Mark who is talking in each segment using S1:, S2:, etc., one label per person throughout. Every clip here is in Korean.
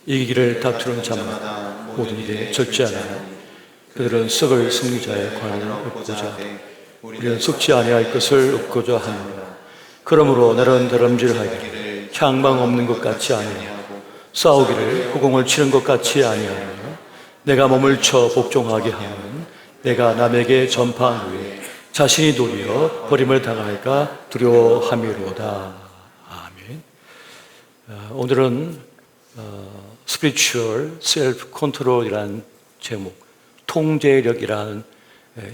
S1: 이기기를 다투는 자마다 모든 일에 절제하나니 그들은 썩을 승리자의 관을 얻고자 하되 우리는 썩지 아니할 것을 얻고자 하느니라. 그러므로 나는 다름질하기를 향방 없는 것 같이 아니하고 싸우기를 후공을 치는 것 같이 아니하며 내가 몸을 쳐 복종하게 하면 내가 남에게 전파한 후에 자신이 도리어 버림을 당할까 두려워함이로다. 아멘. 오늘은 Spiritual Self-Control이라는 제목, 통제력이라는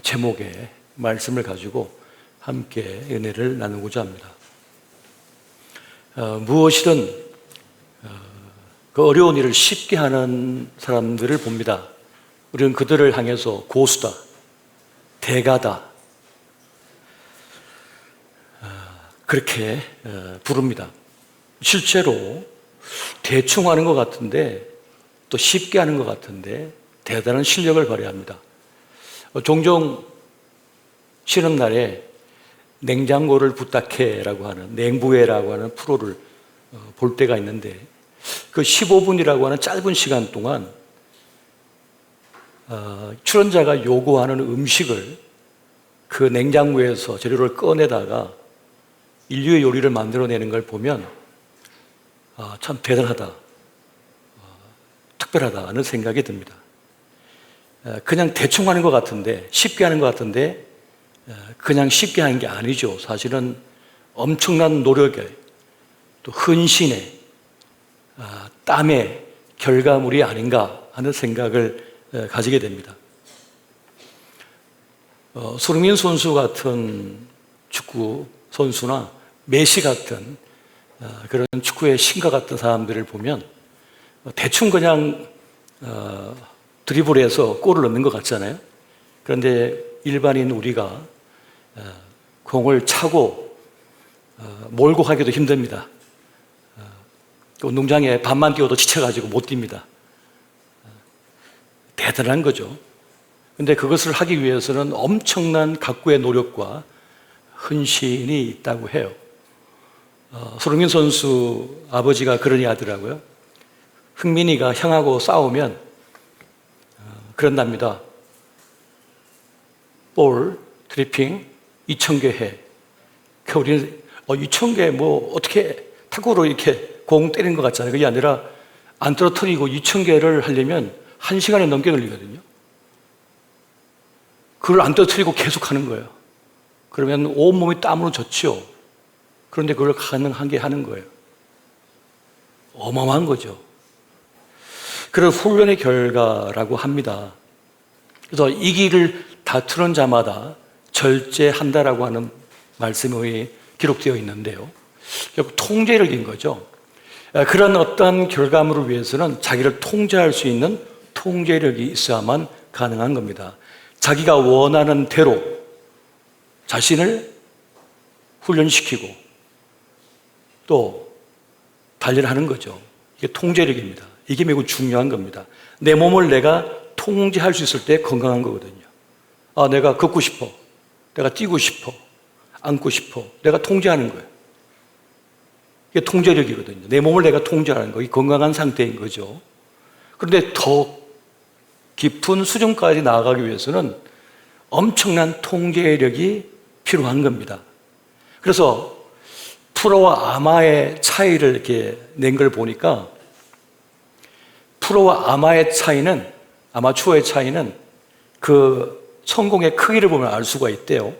S1: 제목의 말씀을 가지고 함께 은혜를 나누고자 합니다. 무엇이든 그 어려운 일을 쉽게 하는 사람들을 봅니다. 우리는 그들을 향해서 고수다, 대가다, 그렇게 부릅니다. 실제로 대충 하는 것 같은데 또 쉽게 하는 것 같은데 대단한 실력을 발휘합니다. 종종 쉬는 날에 냉장고를 부탁해라고 하는 냉부회라고 하는 프로를 볼 때가 있는데 그 15분이라고 하는 짧은 시간 동안 출연자가 요구하는 음식을 그 냉장고에서 재료를 꺼내다가 인류의 요리를 만들어내는 걸 보면 참 대단하다, 특별하다 하는 생각이 듭니다. 그냥 대충 하는 것 같은데, 쉽게 하는 것 같은데 그냥 쉽게 하는 게 아니죠. 사실은 엄청난 노력에 또 헌신의 땀의 결과물이 아닌가 하는 생각을 가지게 됩니다. 손흥민 선수 같은 축구 선수나 메시 같은 그런 축구의 신과 같은 사람들을 보면 대충 그냥 드리블해서 골을 넣는 것 같잖아요. 그런데 일반인 우리가 공을 차고 몰고 가기도 힘듭니다. 운동장에 반만 뛰어도 지쳐가지고 못 뜁니다. 대단한 거죠. 그런데 그것을 하기 위해서는 엄청난 각고의 노력과 헌신이 있다고 해요. 손흥민 선수 아버지가 그러니 하더라고요. 흥민이가 형하고 싸우면 그런답니다. 볼, 트리핑, 2,000개 해. 우리는 2,000개 뭐 어떻게 탁구로 이렇게 공 때리는 것 같잖아요. 그게 아니라 안 떨어뜨리고 2,000개를 하려면 1시간이 넘게 걸리거든요. 그걸 안 떨어뜨리고 계속 하는 거예요. 그러면 온몸이 땀으로 젖죠. 그런데 그걸 가능하게 하는 거예요. 어마어마한 거죠. 그런 훈련의 결과라고 합니다. 그래서 이 길을 다투는 자마다 절제한다라고 하는 말씀이 기록되어 있는데요. 결국 통제력인 거죠. 그런 어떤 결과물을 위해서는 자기를 통제할 수 있는 통제력이 있어야만 가능한 겁니다. 자기가 원하는 대로 자신을 훈련시키고 또 단련하는 거죠. 이게 통제력입니다. 이게 매우 중요한 겁니다. 내 몸을 내가 통제할 수 있을 때 건강한 거거든요. 내가 걷고 싶어, 내가 뛰고 싶어, 앉고 싶어, 내가 통제하는 거예요. 이게 통제력이거든요. 내 몸을 내가 통제하는 거, 이 건강한 상태인 거죠. 그런데 더 깊은 수준까지 나아가기 위해서는 엄청난 통제력이 필요한 겁니다. 그래서 프로와 아마의 차이를 이렇게 낸 걸 보니까 프로와 아마의 차이는, 아마추어의 차이는 그 성공의 크기를 보면 알 수가 있대요.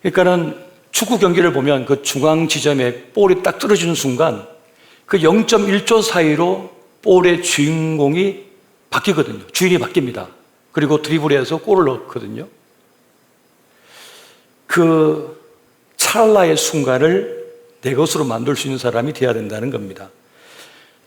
S1: 그러니까는 축구 경기를 보면 그 중앙 지점에 볼이 딱 떨어지는 순간 그 0.1초 사이로 볼의 주인공이 바뀌거든요. 주인이 바뀝니다. 그리고 드리블해서 골을 넣거든요. 그 찰나의 순간을 내 것으로 만들 수 있는 사람이 되어야 된다는 겁니다.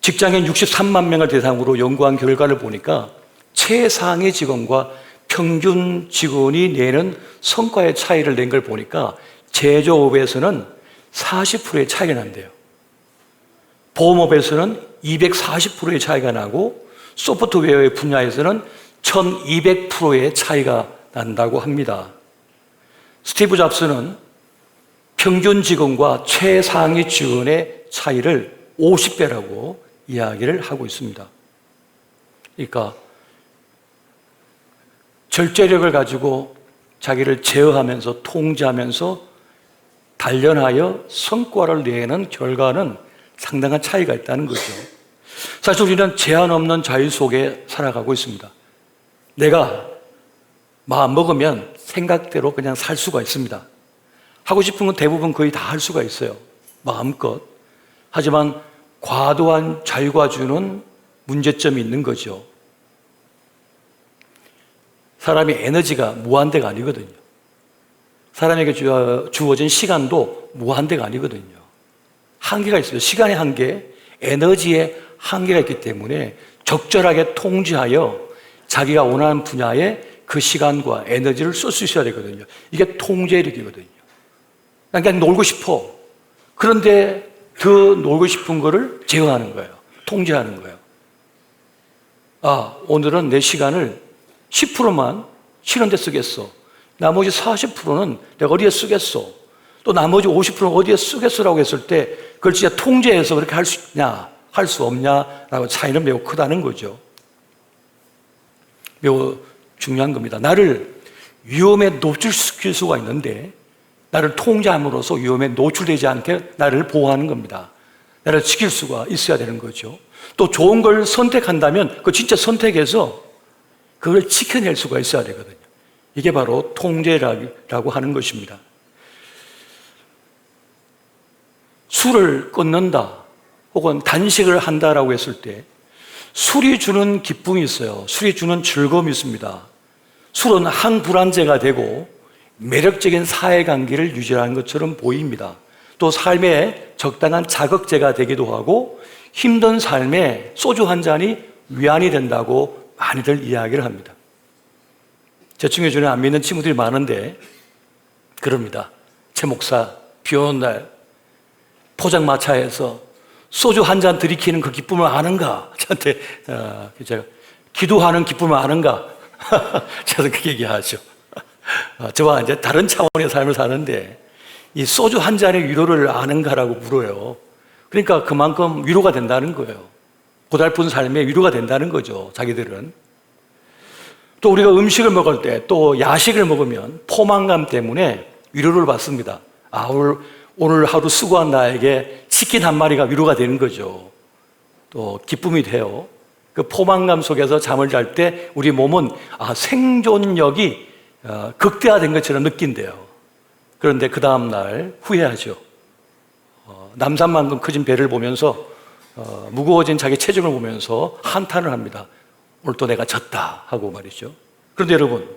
S1: 직장인 63만 명을 대상으로 연구한 결과를 보니까 최상위 직원과 평균 직원이 내는 성과의 차이를 낸 걸 보니까 제조업에서는 40%의 차이가 난대요. 보험업에서는 240%의 차이가 나고 소프트웨어의 분야에서는 1200%의 차이가 난다고 합니다. 스티브 잡스는 평균 직원과 최상위 직원의 차이를 50배라고 이야기를 하고 있습니다. 그러니까 절제력을 가지고 자기를 제어하면서 통제하면서 단련하여 성과를 내는 결과는 상당한 차이가 있다는 거죠. 사실 우리는 제한 없는 자유 속에 살아가고 있습니다. 내가 마음 먹으면 생각대로 그냥 살 수가 있습니다. 하고 싶은 건 대부분 거의 다 할 수가 있어요. 마음껏. 하지만 과도한 자유가 주는 문제점이 있는 거죠. 사람의 에너지가 무한대가 아니거든요. 사람에게 주어진 시간도 무한대가 아니거든요. 한계가 있어요. 시간의 한계, 에너지의 한계가 있기 때문에 적절하게 통제하여 자기가 원하는 분야에 그 시간과 에너지를 쓸 수 있어야 되거든요. 이게 통제력이거든요. 그냥 놀고 싶어. 그런데 더 놀고 싶은 거를 제어하는 거예요. 통제하는 거예요. 오늘은 내 시간을 10%만 쉬는 데 쓰겠어. 나머지 40%는 내가 어디에 쓰겠어. 또 나머지 50%는 어디에 쓰겠어라고 했을 때 그걸 진짜 통제해서 그렇게 할 수 있냐, 할 수 없냐라고 차이는 매우 크다는 거죠. 매우 중요한 겁니다. 나를 위험에 노출시킬 수가 있는데 나를 통제함으로써 위험에 노출되지 않게 나를 보호하는 겁니다. 나를 지킬 수가 있어야 되는 거죠. 또 좋은 걸 선택한다면 그 진짜 선택해서 그걸 지켜낼 수가 있어야 되거든요. 이게 바로 통제라고 하는 것입니다. 술을 끊는다 혹은 단식을 한다라고 했을 때 술이 주는 기쁨이 있어요. 술이 주는 즐거움이 있습니다. 술은 항불안제가 되고 매력적인 사회관계를 유지하는 것처럼 보입니다. 또 삶에 적당한 자극제가 되기도 하고 힘든 삶에 소주 한 잔이 위안이 된다고 많이들 이야기를 합니다. 제 중에 안 믿는 친구들이 많은데 그럽니다. 최 목사 비 오는 날 포장마차에서 소주 한 잔 들이키는 그 기쁨을 아는가? 저한테 제가 기도하는 기쁨을 아는가? 저도 그렇게 얘기하죠. 저와 이제 다른 차원의 삶을 사는데 이 소주 한 잔의 위로를 아는가라고 물어요. 그러니까 그만큼 위로가 된다는 거예요. 고달픈 삶에 위로가 된다는 거죠. 자기들은. 또 우리가 음식을 먹을 때 또 야식을 먹으면 포만감 때문에 위로를 받습니다. 오늘 하루 수고한 나에게 치킨 한 마리가 위로가 되는 거죠. 또 기쁨이 돼요. 그 포만감 속에서 잠을 잘 때 우리 몸은 생존력이 극대화된 것처럼 느낀대요. 그런데 그 다음날 후회하죠. 남산만큼 커진 배를 보면서 무거워진 자기 체중을 보면서 한탄을 합니다. 오늘 또 내가 졌다 하고 말이죠. 그런데 여러분,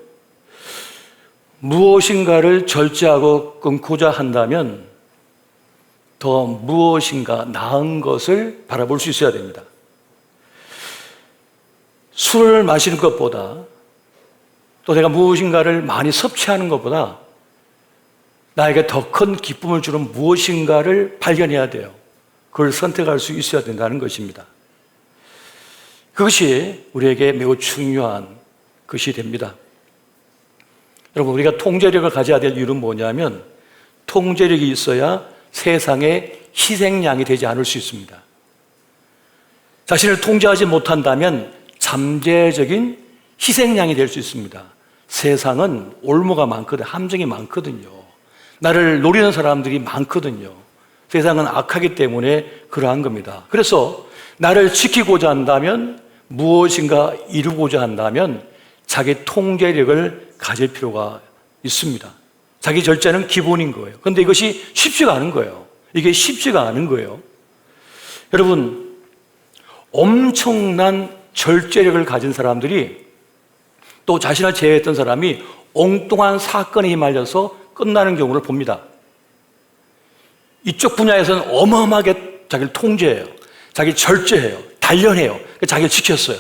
S1: 무엇인가를 절제하고 끊고자 한다면 더 무엇인가 나은 것을 바라볼 수 있어야 됩니다. 술을 마시는 것보다 또 내가 무엇인가를 많이 섭취하는 것보다 나에게 더 큰 기쁨을 주는 무엇인가를 발견해야 돼요. 그걸 선택할 수 있어야 된다는 것입니다. 그것이 우리에게 매우 중요한 것이 됩니다. 여러분, 우리가 통제력을 가져야 될 이유는 뭐냐면 통제력이 있어야 세상의 희생양이 되지 않을 수 있습니다. 자신을 통제하지 못한다면 잠재적인 희생양이 될 수 있습니다. 세상은 올무가 많거든요. 함정이 많거든요. 나를 노리는 사람들이 많거든요. 세상은 악하기 때문에 그러한 겁니다. 그래서 나를 지키고자 한다면 무엇인가 이루고자 한다면 자기 통제력을 가질 필요가 있습니다. 자기 절제는 기본인 거예요. 그런데 이것이 쉽지가 않은 거예요. 이게 쉽지가 않은 거예요. 여러분, 엄청난 절제력을 가진 사람들이 또 자신을 제외했던 사람이 엉뚱한 사건에 휘말려서 끝나는 경우를 봅니다. 이쪽 분야에서는 어마어마하게 자기를 통제해요. 자기를 절제해요. 단련해요. 자기를 지켰어요.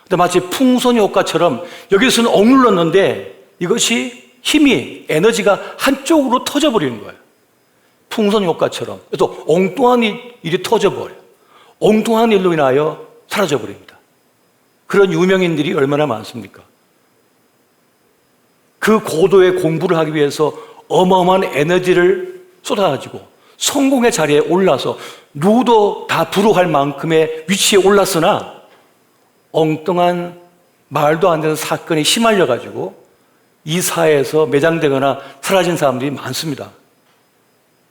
S1: 근데 마치 풍선의 효과처럼 여기서는 억눌렀는데 이것이 힘이, 에너지가 한쪽으로 터져버리는 거예요. 풍선 효과처럼. 또 엉뚱한 일이 터져버려요. 엉뚱한 일로 인하여 사라져버립니다. 그런 유명인들이 얼마나 많습니까? 그 고도의 공부를 하기 위해서 어마어마한 에너지를 쏟아가지고 성공의 자리에 올라서 누구도 다 부러워할 만큼의 위치에 올랐으나 엉뚱한 말도 안 되는 사건에 휘말려가지고 이 사회에서 매장되거나 사라진 사람들이 많습니다.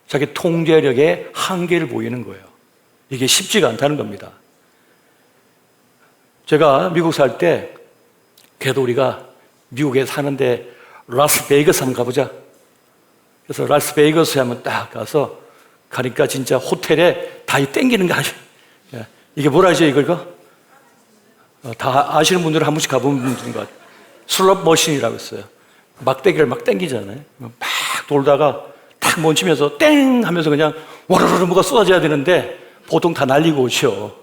S1: 자기 통제력의 한계를 보이는 거예요. 이게 쉽지가 않다는 겁니다. 제가 미국 살 때 그래도 우리가 미국에 사는데 라스베이거스 한번 가보자. 그래서 라스베이거스에 한번 딱 가서 가니까 진짜 호텔에 다 땡기는 거 아시죠? 이게 뭐라 하죠, 이거? 다 아시는 분들은 한 번씩 가본 분들인 것 같아요. 슬롯 머신이라고 있어요. 막대기를 막 땡기잖아요. 막 돌다가 탁 멈추면서 땡 하면서 그냥 와르르 뭐가 쏟아져야 되는데 보통 다 날리고 오죠.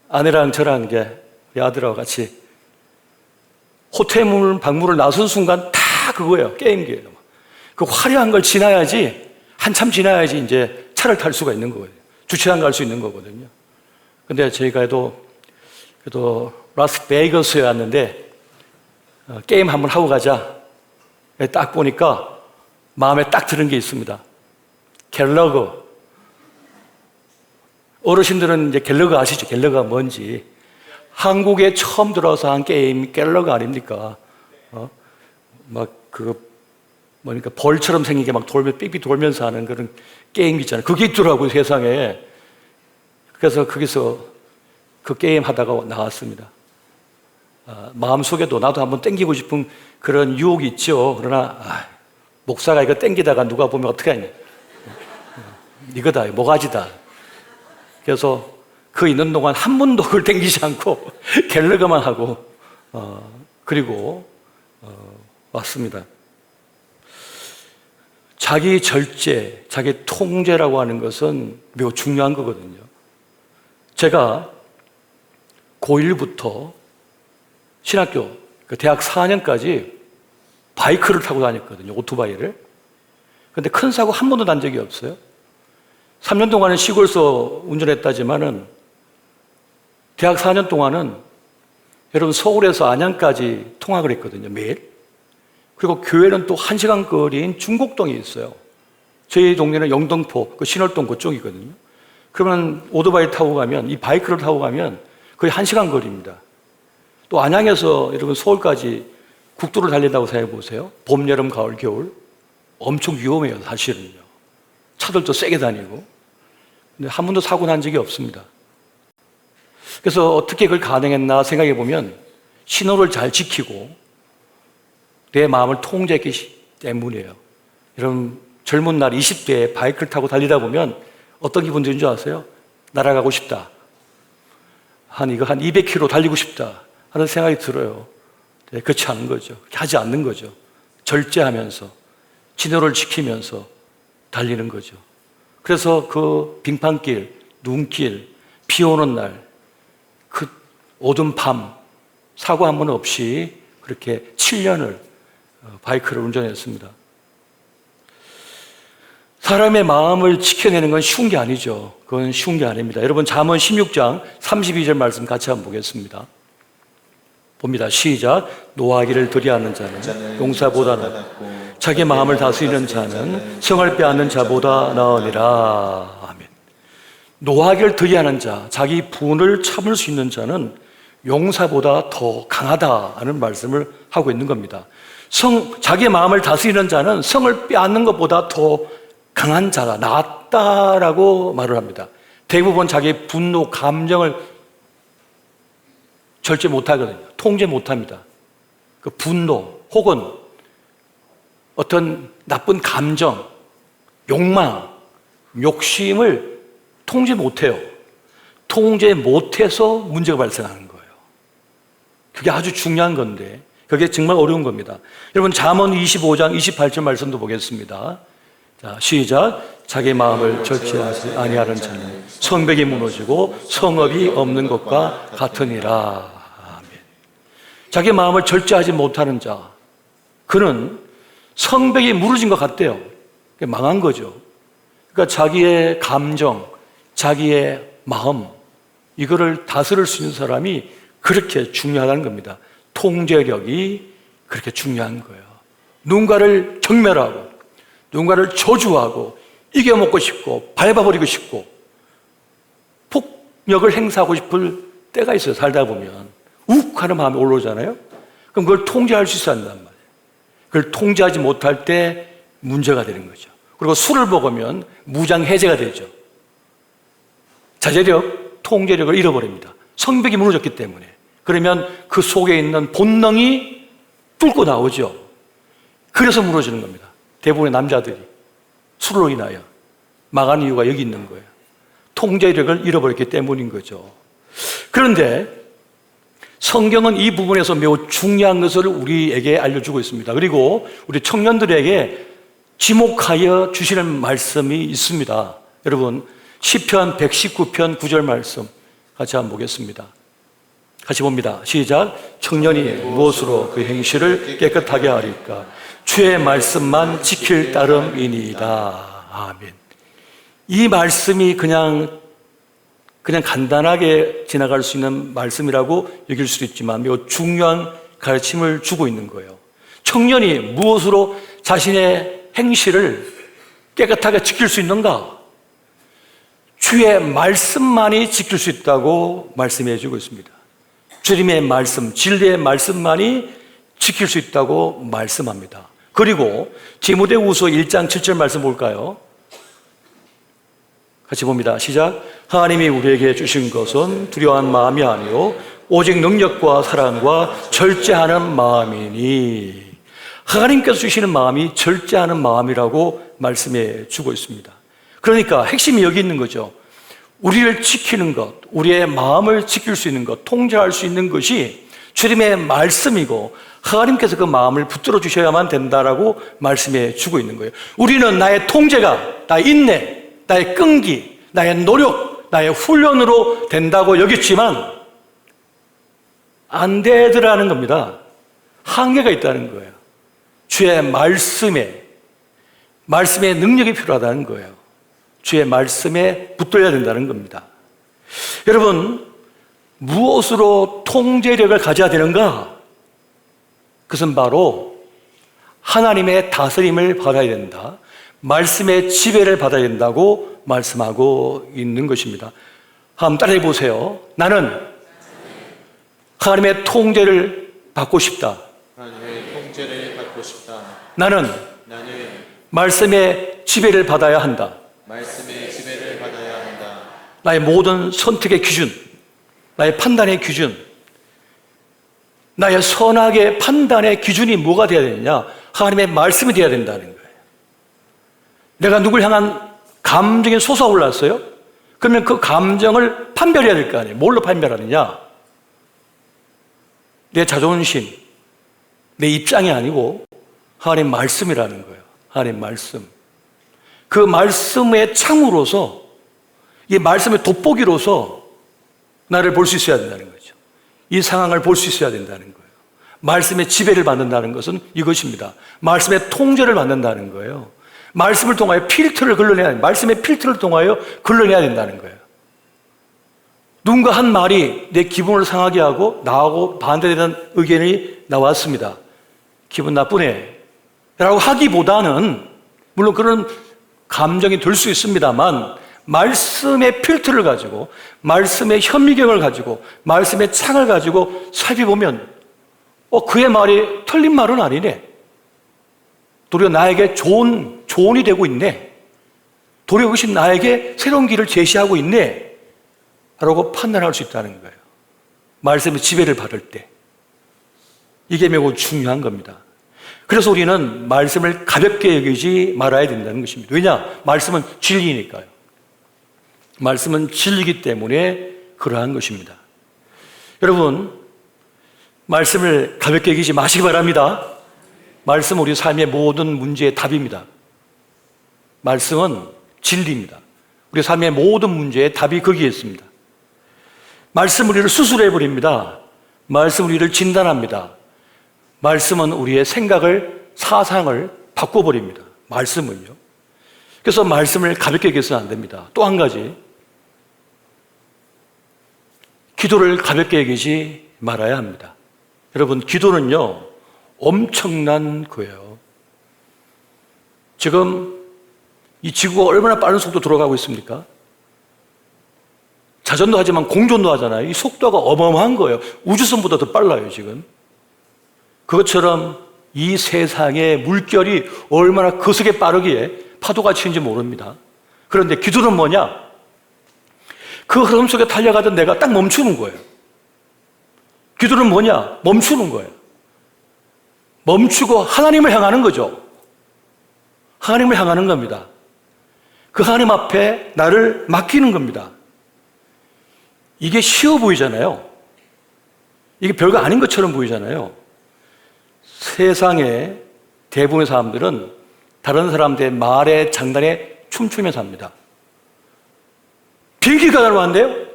S1: 아내랑 저랑 이제 우리 아들하고 같이 호텔 방문을 나선 순간 다 그거예요. 게임기예요. 그 화려한 걸 지나야지, 한참 지나야지 이제 차를 탈 수가 있는 거예요. 주차장 갈 수 있는 거거든요. 근데 저희가 그래도 라스베이거스에 왔는데 게임 한번 하고 가자. 딱 보니까 마음에 딱 드는 게 있습니다. 갤러거. 어르신들은 이제 갤러거 아시죠? 갤러거가 뭔지. 한국에 처음 들어와서 한 게임이 갤러거 아닙니까? 뭐니까 벌처럼 생긴 게 막 삑삑 돌면서 하는 그런 게임 있잖아요. 그게 있더라고요, 세상에. 그래서 거기서 그 게임 하다가 나왔습니다. 마음속에도 나도 한번 땡기고 싶은 그런 유혹이 있죠. 그러나 목사가 이거 땡기다가 누가 보면 어떻게 하냐. 이거다, 모가지다. 그래서 그 있는 동안 한 번도 그걸 땡기지 않고 갤러거만 하고 그리고 왔습니다. 자기 절제, 자기 통제라고 하는 것은 매우 중요한 거거든요. 제가 고1부터 신학교, 대학 4년까지 바이크를 타고 다녔거든요. 오토바이를. 근데 큰 사고 한 번도 난 적이 없어요. 3년 동안은 시골에서 운전했다지만은 대학 4년 동안은 여러분 서울에서 안양까지 통학을 했거든요. 매일. 그리고 교회는 또 1시간 거리인 중곡동에 있어요. 저희 동네는 영등포, 신월동 그쪽이거든요. 그러면 오토바이 타고 가면, 이 바이크를 타고 가면 거의 1시간 거리입니다. 또 안양에서 여러분 서울까지 국도를 달린다고 생각해 보세요. 봄, 여름, 가을, 겨울. 엄청 위험해요, 사실은요. 차들도 세게 다니고. 근데 한 번도 사고 난 적이 없습니다. 그래서 어떻게 그걸 가능했나 생각해 보면 신호를 잘 지키고 내 마음을 통제했기 때문이에요. 여러분, 젊은 날 20대에 바이크를 타고 달리다 보면 어떤 기분 드는 줄 아세요? 날아가고 싶다. 한 200km 달리고 싶다. 하는 생각이 들어요. 네, 그렇지 않은 거죠. 그렇게 하지 않는 거죠. 절제하면서, 진호를 지키면서 달리는 거죠. 그래서 그 빙판길, 눈길, 비 오는 날, 그 어두운 밤, 사고 한 번 없이 그렇게 7년을 바이크를 운전했습니다. 사람의 마음을 지켜내는 건 쉬운 게 아니죠. 그건 쉬운 게 아닙니다. 여러분, 잠언 16장 32절 말씀 같이 한번 보겠습니다. 봅니다. 시작. 노하기를 들이하는 자는 용사보다 낫고 자기 마음을 다스리는 자는 성을 빼앗는 자보다 나으니라. 아멘. 노하기를 들이하는 자, 자기 분을 참을 수 있는 자는 용사보다 더 강하다는 말씀을 하고 있는 겁니다. 자기 마음을 다스리는 자는 성을 빼앗는 것보다 더 강한 자가 낫다라고 말을 합니다. 대부분 자기 분노, 감정을 절제 못하거든요. 통제 못합니다. 그 분노 혹은 어떤 나쁜 감정, 욕망, 욕심을 통제 못해요. 통제 못해서 문제가 발생하는 거예요. 그게 아주 중요한 건데 그게 정말 어려운 겁니다. 여러분, 잠언 25장 28절 말씀도 보겠습니다. 자, 시작. 자기 마음을 절제하지 아니하는 자는 성벽이 무너지고 성읍이 없는 것과 같으니라. 아멘. 자기 마음을 절제하지 못하는 자, 그는 성벽이 무너진 것 같대요. 망한 거죠. 그러니까 자기의 감정, 자기의 마음, 이거를 다스릴 수 있는 사람이 그렇게 중요하다는 겁니다. 통제력이 그렇게 중요한 거예요. 누군가를 경멸하고 누군가를 저주하고 이겨먹고 싶고 밟아버리고 싶고 폭력을 행사하고 싶을 때가 있어요. 살다 보면 욱 하는 마음이 올라오잖아요. 그럼 그걸 통제할 수 있어야 한단 말이에요. 그걸 통제하지 못할 때 문제가 되는 거죠. 그리고 술을 먹으면 무장 해제가 되죠. 자제력, 통제력을 잃어버립니다. 성벽이 무너졌기 때문에. 그러면 그 속에 있는 본능이 뚫고 나오죠. 그래서 무너지는 겁니다. 대부분의 남자들이 술로 인하여 망하는 이유가 여기 있는 거예요. 통제력을 잃어버렸기 때문인 거죠. 그런데 성경은 이 부분에서 매우 중요한 것을 우리에게 알려주고 있습니다. 그리고 우리 청년들에게 지목하여 주시는 말씀이 있습니다. 여러분, 시편 119편 9절 말씀 같이 한번 보겠습니다. 같이 봅니다. 시작. 청년이 무엇으로 그 행실을 깨끗하게 하리까? 주의 말씀만 지킬 따름이니이다. 아멘. 이 말씀이 그냥 간단하게 지나갈 수 있는 말씀이라고 여길 수도 있지만 매우 중요한 가르침을 주고 있는 거예요. 청년이 무엇으로 자신의 행실을 깨끗하게 지킬 수 있는가? 주의 말씀만이 지킬 수 있다고 말씀해 주고 있습니다. 주님의 말씀, 진리의 말씀만이 지킬 수 있다고 말씀합니다. 그리고 디모데후서 1장 7절 말씀 볼까요? 같이 봅니다. 시작. 하나님이 우리에게 주신 것은 두려워한 마음이 아니요 오직 능력과 사랑과 절제하는 마음이니. 하나님께서 주시는 마음이 절제하는 마음이라고 말씀해 주고 있습니다. 그러니까 핵심이 여기 있는 거죠. 우리를 지키는 것, 우리의 마음을 지킬 수 있는 것, 통제할 수 있는 것이 주님의 말씀이고 하나님께서 그 마음을 붙들어 주셔야만 된다라고 말씀해 주고 있는 거예요. 우리는 나의 통제가, 나의 인내, 나의 끈기, 나의 노력, 나의 훈련으로 된다고 여겼지만 안 되더라는 겁니다. 한계가 있다는 거예요. 주의 말씀에 능력이 필요하다는 거예요. 주의 말씀에 붙들어야 된다는 겁니다. 여러분, 무엇으로 통제력을 가져야 되는가? 그것은 바로 하나님의 다스림을 받아야 된다. 말씀의 지배를 받아야 된다고 말씀하고 있는 것입니다. 한번 따라해 보세요. 나는 하나님의 통제를 받고 싶다.
S2: 하나님의 통제를 받고 싶다.
S1: 나는 말씀의 지배를 받아야 한다.
S2: 말씀의 지배를 받아야 한다.
S1: 나의 모든 선택의 기준, 나의 판단의 기준, 나의 선악의 판단의 기준이 뭐가 되어야 되느냐? 하나님의 말씀이 되어야 된다는 거예요. 내가 누굴 향한 감정이 솟아올랐어요? 그러면 그 감정을 판별해야 될 거 아니에요. 뭘로 판별하느냐? 내 자존심, 내 입장이 아니고 하나님 말씀이라는 거예요. 하나님 말씀. 그 말씀의 창으로서, 이 말씀의 돋보기로서 나를 볼 수 있어야 된다는 거죠. 이 상황을 볼 수 있어야 된다는 거예요. 말씀의 지배를 받는다는 것은 이것입니다. 말씀의 통제를 받는다는 거예요. 말씀을 통하여 필터를 걸러내야, 말씀의 필터를 통하여 걸러내야 된다는 거예요. 누군가 한 말이 내 기분을 상하게 하고 나하고 반대되는 의견이 나왔습니다. 기분 나쁘네 라고 하기보다는, 물론 그런 감정이 들 수 있습니다만, 말씀의 필터를 가지고, 말씀의 현미경을 가지고, 말씀의 창을 가지고 살펴보면 그의 말이 틀린 말은 아니네. 도리어 나에게 조언이 되고 있네. 도리어 그것이 나에게 새로운 길을 제시하고 있네 라고 판단할 수 있다는 거예요. 말씀의 지배를 받을 때. 이게 매우 중요한 겁니다. 그래서 우리는 말씀을 가볍게 여기지 말아야 된다는 것입니다. 왜냐? 말씀은 진리니까요. 말씀은 진리이기 때문에 그러한 것입니다. 여러분, 말씀을 가볍게 여기지 마시기 바랍니다. 말씀은 우리 삶의 모든 문제의 답입니다. 말씀은 진리입니다. 우리 삶의 모든 문제의 답이 거기에 있습니다. 말씀은 우리를 수술해버립니다. 말씀은 우리를 진단합니다. 말씀은 우리의 생각을, 사상을 바꿔버립니다. 말씀은요. 그래서 말씀을 가볍게 여겨서는 안 됩니다. 또 한 가지, 기도를 가볍게 여기지 말아야 합니다. 여러분, 기도는요, 엄청난 거예요. 지금 이 지구가 얼마나 빠른 속도 돌아가고 있습니까? 자전도 하지만 공전도 하잖아요. 이 속도가 어마어마한 거예요. 우주선보다 더 빨라요, 지금. 그것처럼 이 세상의 물결이 얼마나 거세게 빠르기에 파도가 치는지 모릅니다. 그런데 기도는 뭐냐? 그 흐름 속에 달려가던 내가 딱 멈추는 거예요. 기도는 뭐냐? 멈추는 거예요. 멈추고 하나님을 향하는 거죠. 하나님을 향하는 겁니다. 그 하나님 앞에 나를 맡기는 겁니다. 이게 쉬워 보이잖아요. 이게 별거 아닌 것처럼 보이잖아요. 세상의 대부분의 사람들은 다른 사람들의 말에 장단에 춤추며 삽니다. 비행기가 날아왔는데요?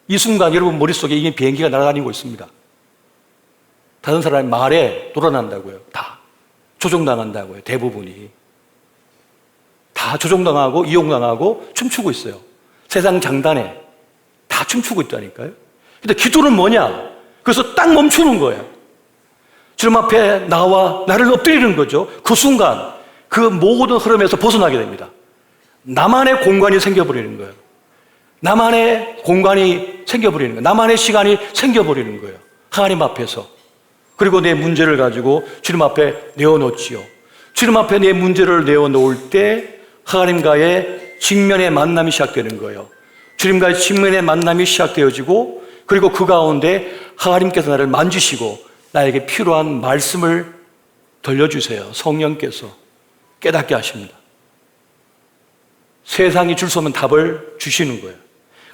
S1: 이 순간 여러분 머릿속에 이게 비행기가 날아다니고 있습니다. 다른 사람의 말에 놀아난다고요. 다 조종당한다고요. 대부분이 다 조종당하고 이용당하고 춤추고 있어요. 세상 장단에 다 춤추고 있다니까요. 근데 기도는 뭐냐? 그래서 딱 멈추는 거예요. 주님 앞에 나와 나를 엎드리는 거죠. 그 순간 그 모든 흐름에서 벗어나게 됩니다. 나만의 공간이 생겨버리는 거예요. 나만의 공간이 생겨버리는 거예요. 나만의 시간이 생겨버리는 거예요. 하나님 앞에서. 그리고 내 문제를 가지고 주님 앞에 내어놓지요. 주님 앞에 내 문제를 내어놓을 때 하나님과의 직면의 만남이 시작되는 거예요. 주님과의 직면의 만남이 시작되어지고, 그리고 그 가운데 하나님께서 나를 만지시고 나에게 필요한 말씀을 들려주세요. 성령께서 깨닫게 하십니다. 세상이 줄 수 없는 답을 주시는 거예요.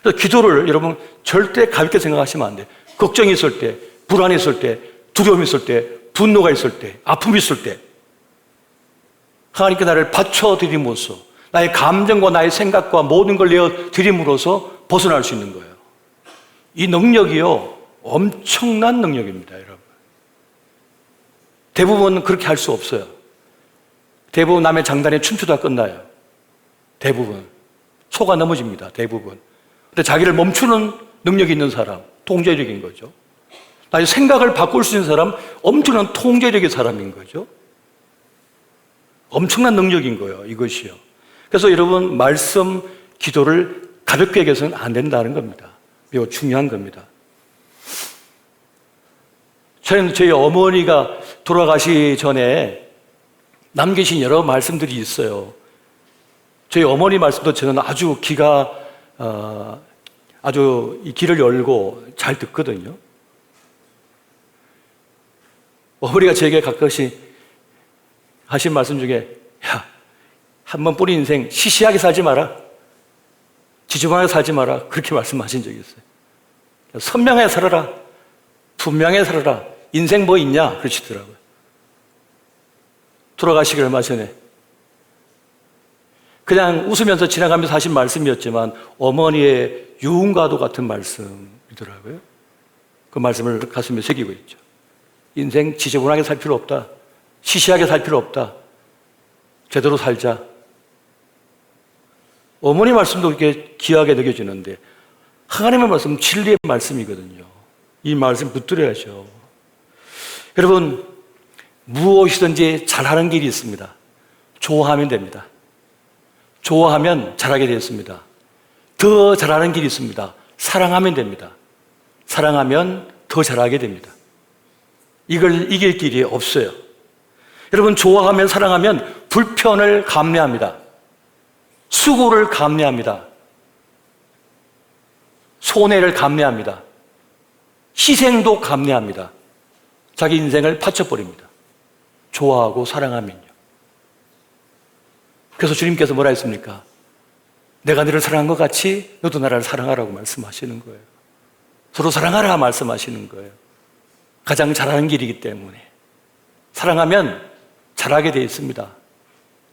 S1: 그래서 기도를 여러분 절대 가볍게 생각하시면 안 돼요. 걱정이 있을 때, 불안이 있을 때, 두려움이 있을 때, 분노가 있을 때, 아픔이 있을 때 하나님께 나를 바쳐드림으로써 나의 감정과 나의 생각과 모든 걸 내어드림으로써 벗어날 수 있는 거예요. 이 능력이요 엄청난 능력입니다, 여러분. 대부분은 그렇게 할 수 없어요. 대부분 남의 장단에 춤추다 끝나요. 대부분 속아 넘어집니다. 대부분. 근데 자기를 멈추는 능력이 있는 사람, 통제력인 거죠. 나의 생각을 바꿀 수 있는 사람, 엄청난 통제력의 사람인 거죠. 엄청난 능력인 거예요, 이것이요. 그래서 여러분, 말씀, 기도를 가볍게 여겨서는 안 된다는 겁니다. 매우 중요한 겁니다. 저는 저희 어머니가 돌아가시 전에 남기신 여러 말씀들이 있어요. 저희 어머니 말씀도 저는 아주 아주 이 귀를 열고 잘 듣거든요. 어머니가 저에게 가끔씩 하신 말씀 중에, 야, 한 번 뿌린 인생 시시하게 살지 마라. 지저분하게 살지 마라. 그렇게 말씀하신 적이 있어요. 선명하게 살아라. 분명하게 살아라. 인생 뭐 있냐? 그러시더라고요. 돌아가시기 얼마 전에. 그냥 웃으면서 지나가면서 하신 말씀이었지만 어머니의 유흥과도 같은 말씀이더라고요. 그 말씀을 가슴에 새기고 있죠. 인생 지저분하게 살 필요 없다. 시시하게 살 필요 없다. 제대로 살자. 어머니 말씀도 이렇게 귀하게 느껴지는데 하나님의 말씀은 진리의 말씀이거든요. 이 말씀 붙들어야죠. 여러분, 무엇이든지 잘하는 길이 있습니다. 좋아하면 됩니다. 좋아하면 잘하게 되었습니다. 더 잘하는 길이 있습니다. 사랑하면 됩니다. 사랑하면 더 잘하게 됩니다. 이걸 이길 길이 없어요. 여러분, 좋아하면 사랑하면 불편을 감내합니다. 수고를 감내합니다. 손해를 감내합니다. 희생도 감내합니다. 자기 인생을 바쳐버립니다. 좋아하고 사랑하면요. 그래서 주님께서 뭐라 했습니까? 내가 너를 사랑한 것 같이 너도 나를 사랑하라고 말씀하시는 거예요. 서로 사랑하라 말씀하시는 거예요. 가장 잘하는 길이기 때문에. 사랑하면 잘하게 되어 있습니다.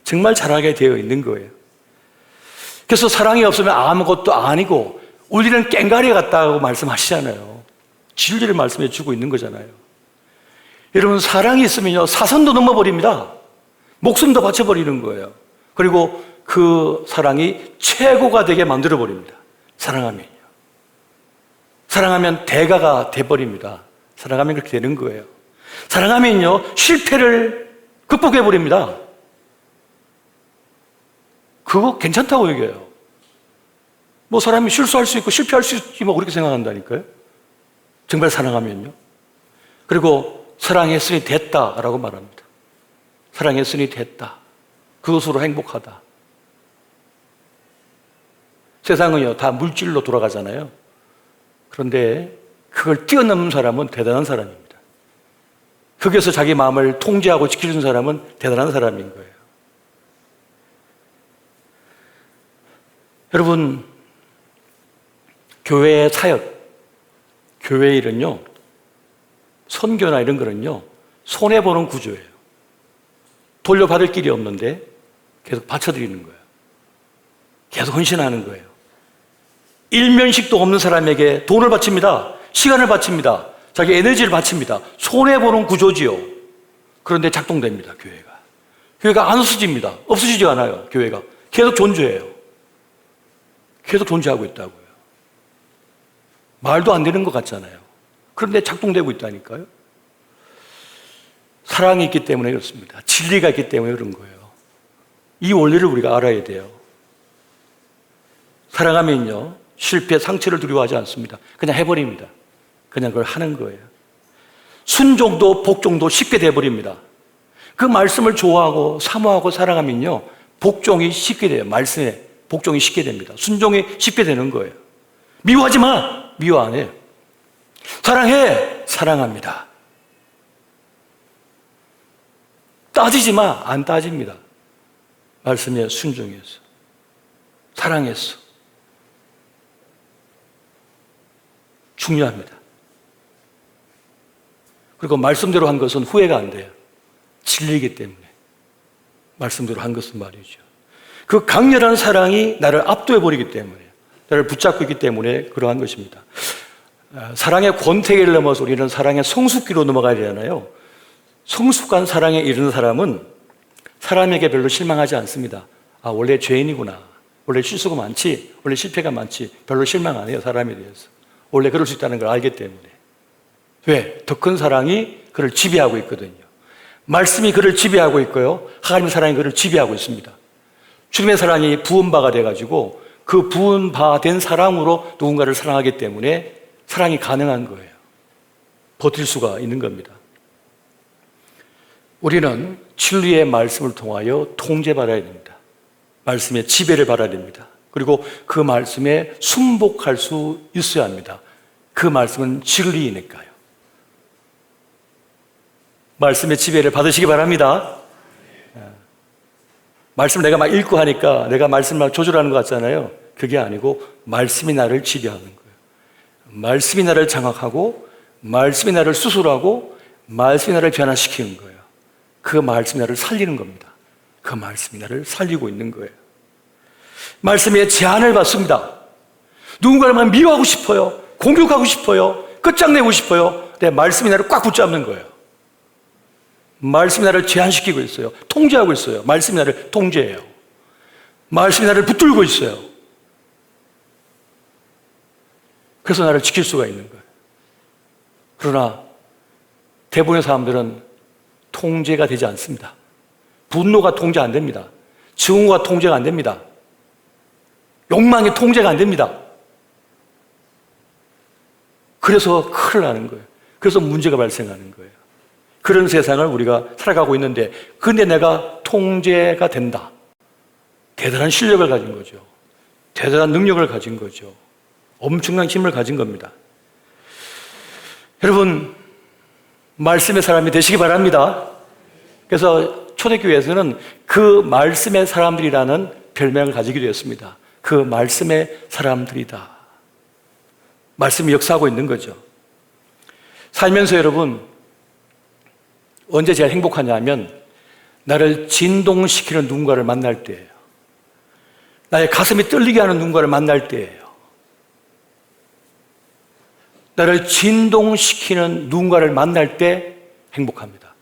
S1: 정말 잘하게 되어 있는 거예요. 그래서 사랑이 없으면 아무것도 아니고 우리는 깽가리 같다고 말씀하시잖아요. 진리를 말씀해 주고 있는 거잖아요. 여러분, 사랑이 있으면요 사선도 넘어버립니다. 목숨도 바쳐버리는 거예요. 그리고 그 사랑이 최고가 되게 만들어버립니다. 사랑하면요. 사랑하면 대가가 돼버립니다. 사랑하면 그렇게 되는 거예요. 사랑하면요 실패를 극복해버립니다. 그거 괜찮다고 얘기해요. 뭐 사람이 실수할 수 있고 실패할 수 있지 뭐 그렇게 생각한다니까요. 정말 사랑하면요. 그리고 사랑했으니 됐다라고 말합니다. 사랑했으니 됐다. 그것으로 행복하다. 세상은요, 다 물질로 돌아가잖아요. 그런데 그걸 뛰어넘는 사람은 대단한 사람입니다. 거기에서 자기 마음을 통제하고 지켜주는 사람은 대단한 사람인 거예요. 여러분, 교회의 사역, 교회의 일은요, 선교나 이런 거는요, 손해보는 구조예요. 돌려받을 길이 없는데 계속 바쳐드리는 거예요. 계속 헌신하는 거예요. 일면식도 없는 사람에게 돈을 바칩니다. 시간을 바칩니다. 자기 에너지를 바칩니다. 손해보는 구조지요. 그런데 작동됩니다, 교회가. 교회가 안 없어집니다. 없어지지 않아요, 교회가. 계속 존재해요. 계속 존재하고 있다고요. 말도 안 되는 것 같잖아요. 그런데 작동되고 있다니까요. 사랑이 있기 때문에 그렇습니다. 진리가 있기 때문에 그런 거예요. 이 원리를 우리가 알아야 돼요. 사랑하면요, 실패, 상처를 두려워하지 않습니다. 그냥 해버립니다. 그냥 그걸 하는 거예요. 순종도 복종도 쉽게 돼버립니다. 그 말씀을 좋아하고 사모하고 사랑하면요, 복종이 쉽게 돼요. 말씀에 복종이 쉽게 됩니다. 순종이 쉽게 되는 거예요. 미워하지 마! 미워 안 해요. 사랑해! 사랑합니다. 따지지 마! 안 따집니다. 말씀에 순종해서, 사랑해서. 중요합니다. 그리고 말씀대로 한 것은 후회가 안 돼요. 진리이기 때문에. 말씀대로 한 것은 말이죠. 그 강렬한 사랑이 나를 압도해버리기 때문에, 나를 붙잡고 있기 때문에 그러한 것입니다. 사랑의 권태기를 넘어서 우리는 사랑의 성숙기로 넘어가야 되잖아요. 성숙한 사랑에 이르는 사람은 사람에게 별로 실망하지 않습니다. 아, 원래 죄인이구나. 원래 실수가 많지. 원래 실패가 많지. 별로 실망 안 해요, 사람에 대해서. 원래 그럴 수 있다는 걸 알기 때문에. 왜? 더 큰 사랑이 그를 지배하고 있거든요. 말씀이 그를 지배하고 있고요. 하나님의 사랑이 그를 지배하고 있습니다. 주님의 사랑이 부은바가 돼가지고 그 부은바 된 사랑으로 누군가를 사랑하기 때문에 사랑이 가능한 거예요. 버틸 수가 있는 겁니다. 우리는 진리의 말씀을 통하여 통제받아야 됩니다. 말씀의 지배를 받아야 됩니다. 그리고 그 말씀에 순복할 수 있어야 합니다. 그 말씀은 진리이니까요. 말씀의 지배를 받으시기 바랍니다. 말씀을 내가 막 읽고 하니까 내가 말씀을 막 조절하는 것 같잖아요. 그게 아니고 말씀이 나를 지배하는 거예요. 말씀이 나를 장악하고 말씀이 나를 수술하고 말씀이 나를 변화시키는 거예요. 그 말씀이 나를 살리는 겁니다. 그 말씀이 나를 살리고 있는 거예요. 말씀에 제한을 받습니다. 누군가를 미워하고 싶어요. 공격하고 싶어요. 끝장내고 싶어요. 내 말씀이 나를 꽉 붙잡는 거예요. 말씀이 나를 제한시키고 있어요. 통제하고 있어요. 말씀이 나를 통제해요. 말씀이 나를 붙들고 있어요. 그래서 나를 지킬 수가 있는 거예요. 그러나 대부분의 사람들은 통제가 되지 않습니다. 분노가 통제 안 됩니다. 증오가 통제가 안 됩니다. 욕망이 통제가 안 됩니다. 그래서 큰일 나는 거예요. 그래서 문제가 발생하는 거예요. 그런 세상을 우리가 살아가고 있는데, 근데 내가 통제가 된다. 대단한 실력을 가진 거죠. 대단한 능력을 가진 거죠. 엄청난 힘을 가진 겁니다. 여러분, 말씀의 사람이 되시기 바랍니다. 그래서 초대교회에서는 그 말씀의 사람들이라는 별명을 가지기도 했습니다. 그 말씀의 사람들이다. 말씀이 역사하고 있는 거죠. 살면서 여러분, 언제 제가 행복하냐 하면 나를 진동시키는 누군가를 만날 때예요. 나의 가슴이 떨리게 하는 누군가를 만날 때예요. 나를 진동시키는 누군가를 만날 때 행복합니다.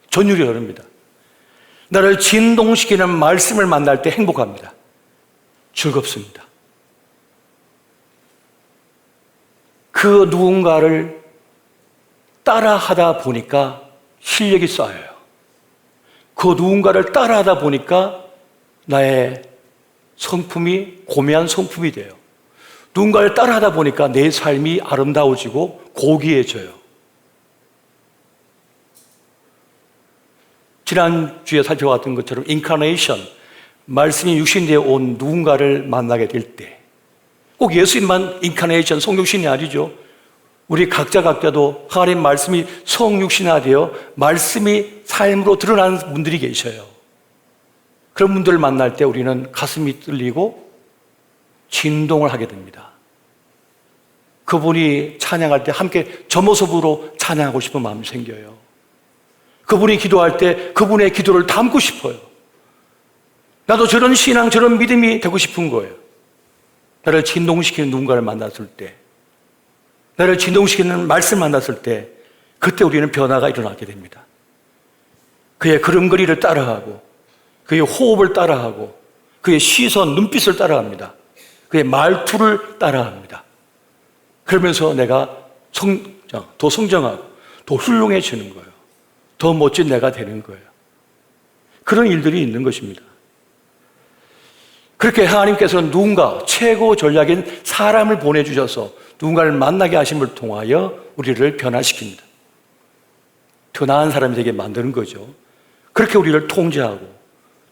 S1: 전율이 흐릅니다. 나를 진동시키는 말씀을 만날 때 행복합니다. 즐겁습니다. 그 누군가를 따라하다 보니까 실력이 쌓여요. 그 누군가를 따라하다 보니까 나의 성품이 고매한 성품이 돼요. 누군가를 따라하다 보니까 내 삶이 아름다워지고 고귀해져요. 지난주에 살펴봤던 것처럼 인카네이션, 말씀이 육신되어 온 누군가를 만나게 될 때, 꼭 예수님만 인카네이션, 성육신이 아니죠. 우리 각자도 하나님 말씀이 성육신화되어 말씀이 삶으로 드러나는 분들이 계셔요. 그런 분들을 만날 때 우리는 가슴이 뚫리고 진동을 하게 됩니다. 그분이 찬양할 때 함께 저 모습으로 찬양하고 싶은 마음이 생겨요. 그분이 기도할 때 그분의 기도를 담고 싶어요. 나도 저런 신앙, 저런 믿음이 되고 싶은 거예요. 나를 진동시키는 누군가를 만났을 때, 나를 진동시키는 말씀을 만났을 때, 그때 우리는 변화가 일어나게 됩니다. 그의 걸음걸이를 따라하고, 그의 호흡을 따라하고, 그의 시선, 눈빛을 따라합니다. 그의 말투를 따라합니다. 그러면서 내가 더 성장하고, 더 훌륭해지는 거예요. 더 멋진 내가 되는 거예요. 그런 일들이 있는 것입니다. 그렇게 하나님께서는 누군가 최고 전략인 사람을 보내주셔서 누군가를 만나게 하심을 통하여 우리를 변화시킵니다. 더 나은 사람이 되게 만드는 거죠. 그렇게 우리를 통제하고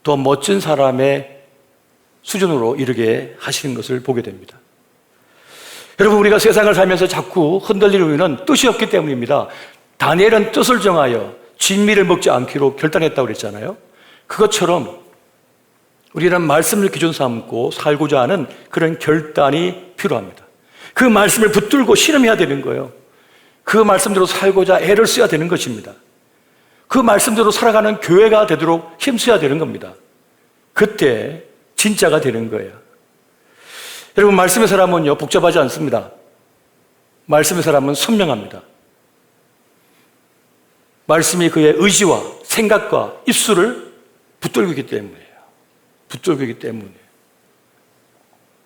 S1: 더 멋진 사람의 수준으로 이르게 하시는 것을 보게 됩니다. 여러분, 우리가 세상을 살면서 자꾸 흔들리는 이유는 뜻이 없기 때문입니다. 다니엘은 뜻을 정하여 진미를 먹지 않기로 결단했다고 그랬잖아요. 그것처럼 우리는 말씀을 기준 삼고 살고자 하는 그런 결단이 필요합니다. 그 말씀을 붙들고 실험해야 되는 거예요. 그 말씀대로 살고자 애를 써야 되는 것입니다. 그 말씀대로 살아가는 교회가 되도록 힘써야 되는 겁니다. 그때 진짜가 되는 거예요. 여러분, 말씀의 사람은요, 복잡하지 않습니다. 말씀의 사람은 선명합니다. 말씀이 그의 의지와 생각과 입술을 붙들고 있기 때문이에요. 붙들고 있기 때문에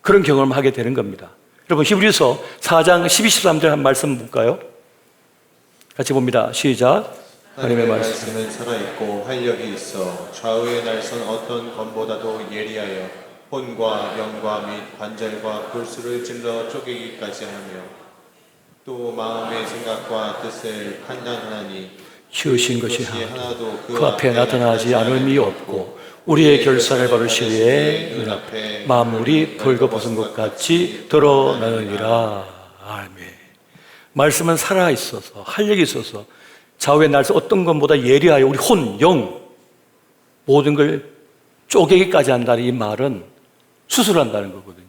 S1: 그런 경험을 하게 되는 겁니다. 여러분, 히브리서 4장 12, 13절 한 말씀 볼까요? 같이 봅니다. 시작.
S2: 하나님의 말씀은 살아있고 활력이 있어 좌우의 날선 어떤 검보다도 예리하여 혼과 영과 및 관절과 골수를 찔러 쪼개기까지 하며 또 마음의 생각과 뜻을 판단하나니
S1: 지으신 것이
S2: 하나도
S1: 그 앞에 나타나지 않음이 없고 우리의 결산을 받으실 의 눈앞에 만물이 벌거벗은 것 같이 드러나느니라. 아멘. 말씀은 살아있어서 활력이 있어서 좌우의 날서 어떤 것보다 예리하여 우리 혼, 영 모든 걸 쪼개기까지 한다는 이 말은 수술한다는 거거든요.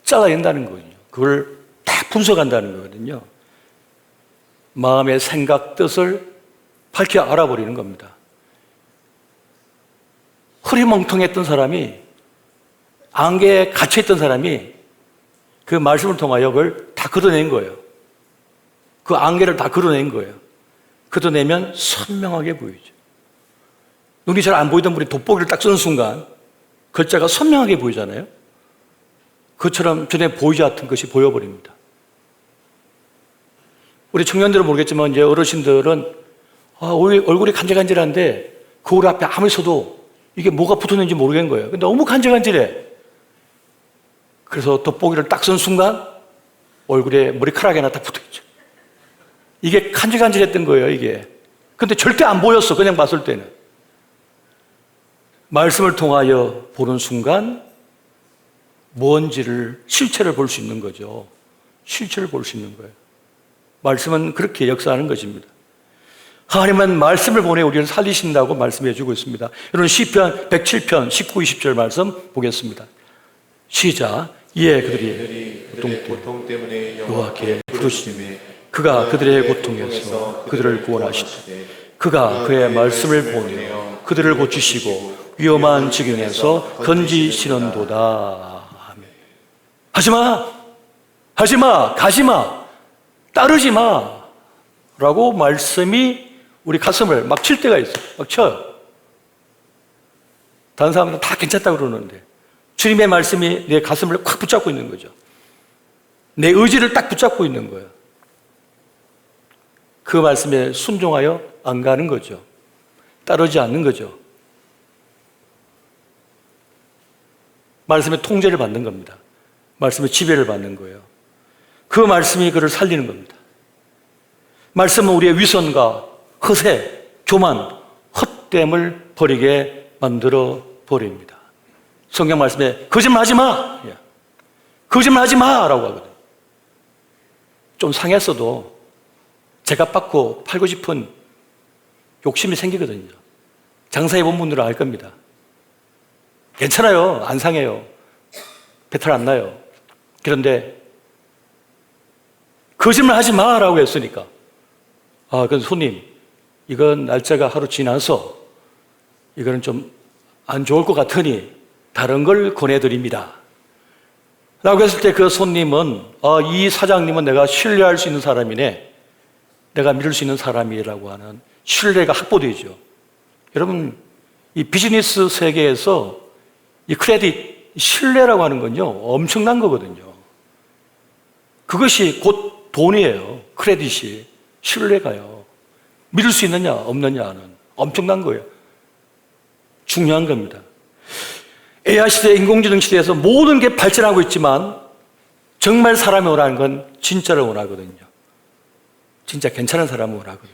S1: 잘라낸다는 거거든요. 그걸 다 분석한다는 거거든요. 마음의 생각, 뜻을 밝혀 알아버리는 겁니다. 흐리멍텅했던 사람이, 안개에 갇혀있던 사람이 그 말씀을 통하여 그걸 다 걷어낸 거예요. 그 안개를 다 걷어낸 거예요. 걷어내면 선명하게 보이죠. 눈이 잘 안 보이던 분이 돋보기를 딱 쓰는 순간 글자가 선명하게 보이잖아요. 그처럼 전에 보이지 않던 것이 보여버립니다. 우리 청년들은 모르겠지만 이제 어르신들은 얼굴이 간질간질한데 거울 앞에 아무리 서도 이게 뭐가 붙었는지 모르겠는 거예요. 근데 너무 간질간질해. 그래서 돋보기를 딱 쓴 순간 얼굴에 머리카락이 하나 딱 붙어있죠. 이게 간질간질했던 거예요, 이게. 근데 절대 안 보였어, 그냥 봤을 때는. 말씀을 통하여 보는 순간 뭔지를, 실체를 볼 수 있는 거죠. 실체를 볼 수 있는 거예요. 말씀은 그렇게 역사하는 것입니다. 하나님은 말씀을 보내 우리를 살리신다고 말씀해 주고 있습니다. 여러분, 시편 107편 19, 20절 말씀 보겠습니다. 시작. 예, 그들이
S2: 고통 때문에
S1: 여호와께 부르시니 그가 그들의 고통에서 그들을 구원하시되 그가 그의 말씀을 보내어 그들을 고치시고 위험한 지경에서 건지시는도다. 아멘. 하지마, 하지마, 가지마, 따르지마 라고 말씀이 우리 가슴을 막 칠 때가 있어요. 막 쳐요. 다른 사람들은 다 괜찮다고 그러는데 주님의 말씀이 내 가슴을 콱 붙잡고 있는 거죠. 내 의지를 딱 붙잡고 있는 거예요. 그 말씀에 순종하여 안 가는 거죠. 따르지 않는 거죠. 말씀의 통제를 받는 겁니다. 말씀의 지배를 받는 거예요. 그 말씀이 그를 살리는 겁니다. 말씀은 우리의 위선과 허세, 교만, 헛됨을 버리게 만들어 버립니다. 성경 말씀에 거짓말하지 마! 거짓말하지 마라고 하거든요. 좀 상했어도 제값 받고 팔고 싶은 욕심이 생기거든요. 장사해 본 분들은 알 겁니다. 괜찮아요. 안 상해요. 배탈 안 나요. 그런데 거짓말하지 마라고 했으니까 그건 손님, 이건 날짜가 하루 지나서 이거는 좀 안 좋을 것 같으니 다른 걸 권해드립니다 라고 했을 때 그 손님은 이 사장님은 내가 신뢰할 수 있는 사람이네, 내가 믿을 수 있는 사람이라고 하는 신뢰가 확보되죠. 여러분, 이 비즈니스 세계에서 이 크레딧, 신뢰라고 하는 건요 엄청난 거거든요. 그것이 곧 돈이에요. 크레딧이, 신뢰가요. 믿을 수 있느냐 없느냐는 엄청난 거예요. 중요한 겁니다. AI 시대, 인공지능 시대에서 모든 게 발전하고 있지만 정말 사람이 원하는 건 진짜를 원하거든요. 진짜 괜찮은 사람을 원하거든요.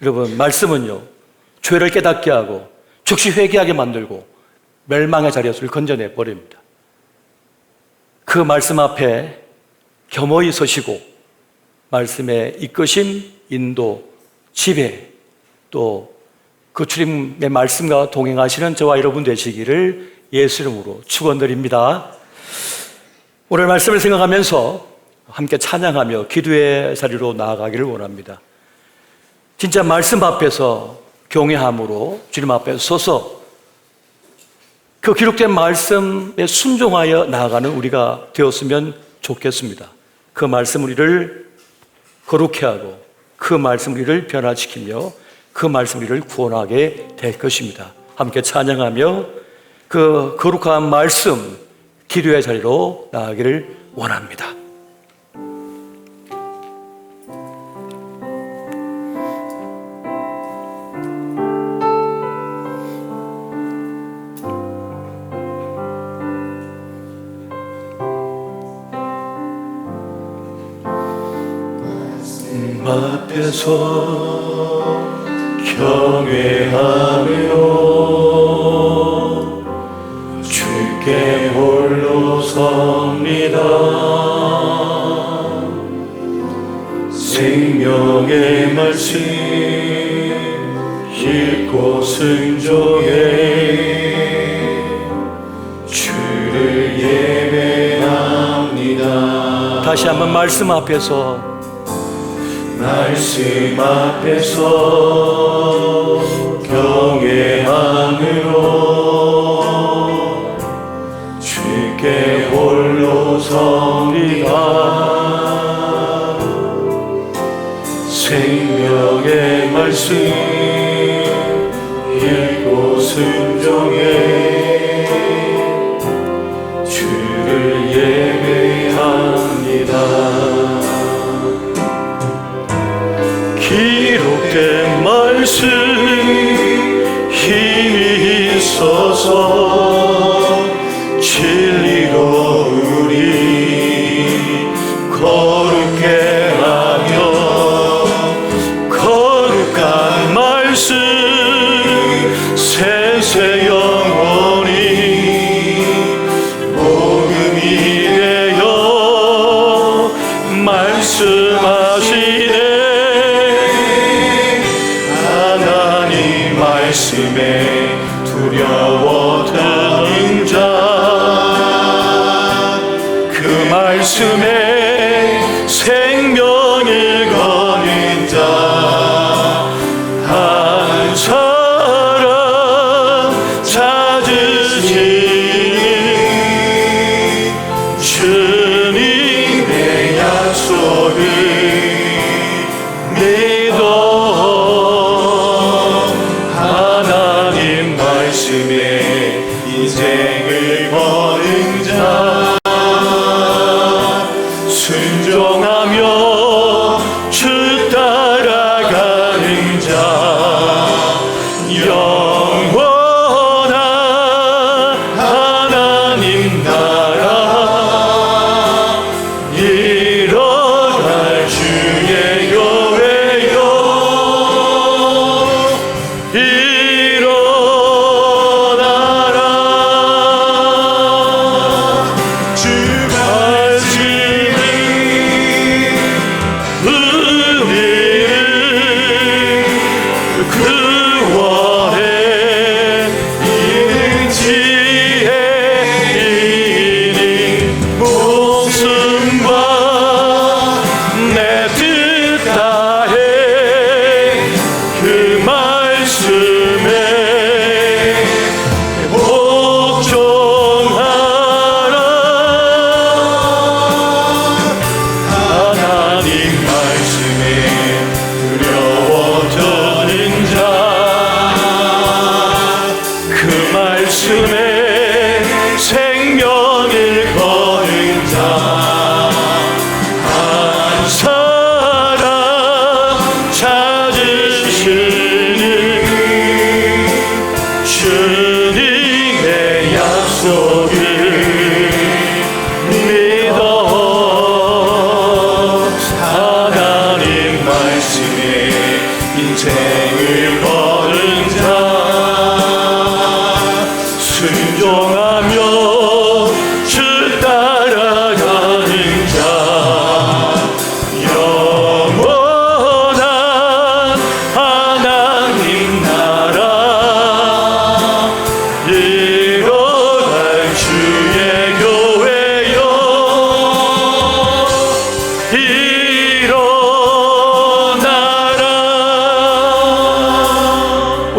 S1: 여러분, 말씀은요 죄를 깨닫게 하고 즉시 회개하게 만들고 멸망의 자리에서 우리를 건져내 버립니다. 그 말씀 앞에 겸허히 서시고 말씀의 이끄심, 인도, 지배, 또 그 주님의 말씀과 동행하시는 저와 여러분 되시기를 예수 이름으로 축원드립니다. 오늘 말씀을 생각하면서 함께 찬양하며 기도의 자리로 나아가기를 원합니다. 진짜 말씀 앞에서 경외함으로 주님 앞에 서서 그 기록된 말씀에 순종하여 나아가는 우리가 되었으면 좋겠습니다. 그 말씀 우리를 거룩해 하고 그 말씀 우리를 변화시키며 그 말씀 우리를 구원하게 될 것입니다. 함께 찬양하며 그 거룩한 말씀 기도의 자리로 나아가기를 원합니다. 앞에서 경외하며 주께 홀로 섭니다. 생명의 말씀 읽고 순종해 주를 예배합니다. 다시 한번 말씀 앞에서 경외함으로 주께 홀로 섭니다. 생명의 말씀 읽고 순종해 주를 예배합니다. 기록된 말씀 힘이 있어서 진리로 우리 거룩해 하며 거룩한 말씀 세세 영원히 복음이 되어 말씀하시네. 말씀에 두려워 드는 자, 그 말씀에 생명을 거는 자, 한 사람 찾으시니 주님의 약속을 믿어 인생을 거는 자, 순종하며 주 따라가는 자, 영원한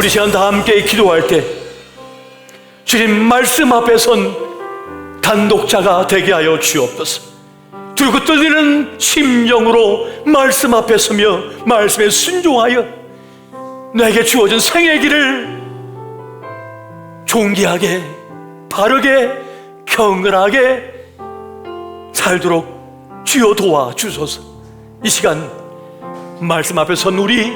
S1: 우리 시간 다 함께 기도할 때 주님 말씀 앞에 선 단독자가 되게 하여 주옵소서. 들고 떨리는 심령으로 말씀 앞에 서며 말씀에 순종하여 내게 주어진 생의 길을 존귀하게 바르게 경건하게 살도록 주여 도와주소서. 이 시간 말씀 앞에 선 우리,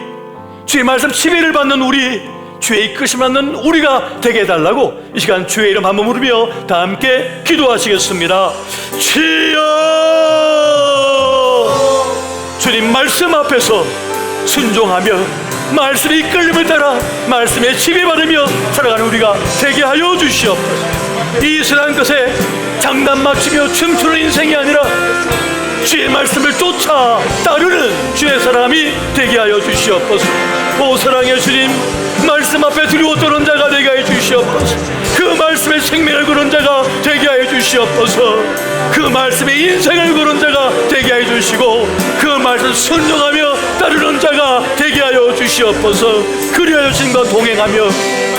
S1: 주의 말씀 지배를 받는 우리, 주의 이끄심 받는 우리가 되게 해달라고 이 시간 주의 이름 한번 부르며 다 함께 기도하시겠습니다. 주여, 주님 말씀 앞에서 순종하며 말씀의 이끌림을 따라 말씀에 지배받으며 살아가는 우리가 되게 하여 주시옵소서. 이 세상 것에 장단 맞추며 춤추는 인생이 아니라 주의 말씀을 쫓아 따르는 주의 사람이 되게 하여 주시옵소서. 오 사랑의 주님, 말씀 앞에 두려워 떠는 자가 되게 하여 주시옵소서. 그 말씀에 생명을 거는 자가 되게 하여 주시옵소서. 그 말씀에 인생을 거는 자가 되게 하여 주시고 그 말씀 순종하며 따르는 자가 되게 하여 주시옵소서. 그리하여 주님과 동행하며